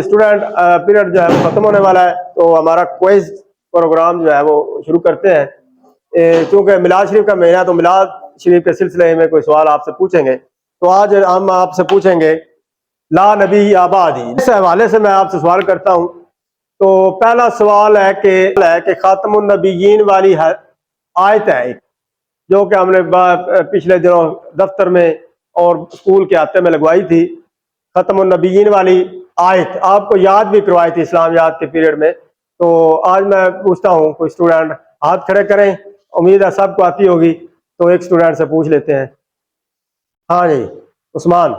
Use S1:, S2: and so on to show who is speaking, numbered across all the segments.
S1: Student period جو ہے وہ ختم ہونے والا ہے، تو ہمارا کوئز پروگرام جو ہے وہ شروع کرتے ہیں۔ چونکہ میلاد شریف کا مہینہ، تو میلاد شریف کے سلسلے میں کوئی سوال آپ سے پوچھیں گے، تو آج ہم آپ سے پوچھیں گے لا نبی آبادی، اس حوالے سے میں آپ سے سوال کرتا ہوں۔ تو پہلا سوال ہے کہ خاتم النبیین والی آیت ہے ایک، جو کہ ہم نے پچھلے دنوں دفتر میں اور اسکول کے ہفتے میں لگوائی تھی، ختم النبیین والی آیت آپ کو یاد بھی کروائی تھی اسلام یاد کے پیریڈ میں۔ تو آج میں پوچھتا ہوں، کوئی اسٹوڈنٹ ہاتھ کھڑے کریں، امید ہے سب کو آتی ہوگی، تو ایک اسٹوڈنٹ سے پوچھ لیتے ہیں۔ ہاں جی عثمان۔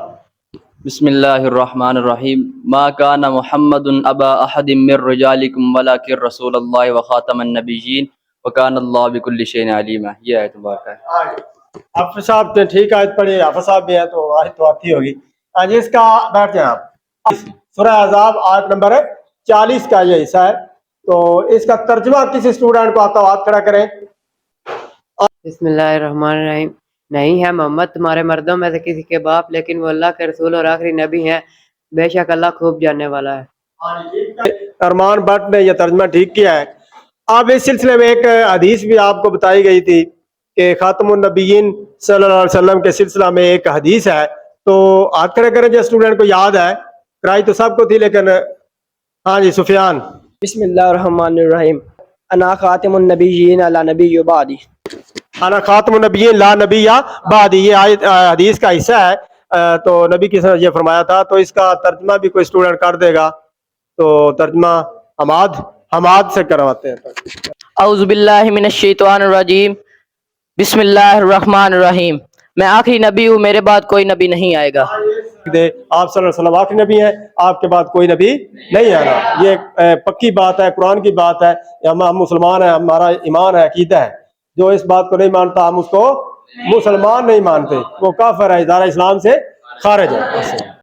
S2: بسم اللہ الرحمن الرحیم۔ ما کان محمد ابا احد من رجالکم ولکن رسول اللہ وخاتم النبیین وکان اللہ بکل شیء علیما۔ یہ آیت مبارکہ ہے۔
S1: حافظ صاحب نے ٹھیک آیت پڑھی، حافظ صاحب بھی ہیں تو آیت تو آتی ہوگی۔ ہاں جی، اس کا بیٹھ جائیں آپ۔ سورہ احزاب آیت نمبر 40 کا یہ حصہ ہے، تو اس کا ترجمہ کسی اسٹوڈنٹ کو آتا ہو ہاتھ کھڑا کریں۔
S3: بسم اللہ الرحمن الرحیم۔ نہیں ہے محمد تمہارے مردوں میں سے کسی کے باپ، لیکن وہ اللہ کے رسول اور آخری نبی ہیں، بے شک اللہ خوب جاننے والا ہے۔
S1: ارمان بٹ نے یہ ترجمہ ٹھیک کیا ہے۔ اب اس سلسلے میں ایک حدیث بھی آپ کو بتائی گئی تھی کہ خاتم النبیین صلی اللہ علیہ وسلم کے سلسلہ میں ایک حدیث ہے، تو ہاتھ کھڑے کریں جو اسٹوڈنٹ کو یاد ہے، کرائی تو سب کو تھی لیکن۔ ہاں جی سفیان۔
S4: بسم اللہ الرحمن الرحیم۔ انا خاتم النبیین لا نبی بعدی۔
S1: انا خاتم النبیین لا نبی بعدی، یہ آیت حدیث کا حصہ ہے۔ تو نبی کی نے یہ فرمایا تھا، تو اس کا ترجمہ بھی کوئی اسٹوڈنٹ کر دے گا، تو ترجمہ حماد سے کرواتے ہیں۔
S4: اعوذ باللہ من الشیطان الرجیم، بسم اللہ الرحمن الرحیم۔ میں آخری نبی ہوں، میرے بعد کوئی نبی نہیں آئے گا۔
S1: آپ صلی اللہ علیہ وسلم آخری نبی ہیں، آپ کے بعد کوئی نبی نہیں آنا، یہ پکی بات ہے، قرآن کی بات ہے۔ ہم مسلمان ہیں، ہمارا ایمان ہے، عقیدہ ہے۔ جو اس بات کو نہیں مانتا ہم اس کو مسلمان نہیں مانتے، وہ کافر ہے، ادارہ اسلام سے خارج ہے۔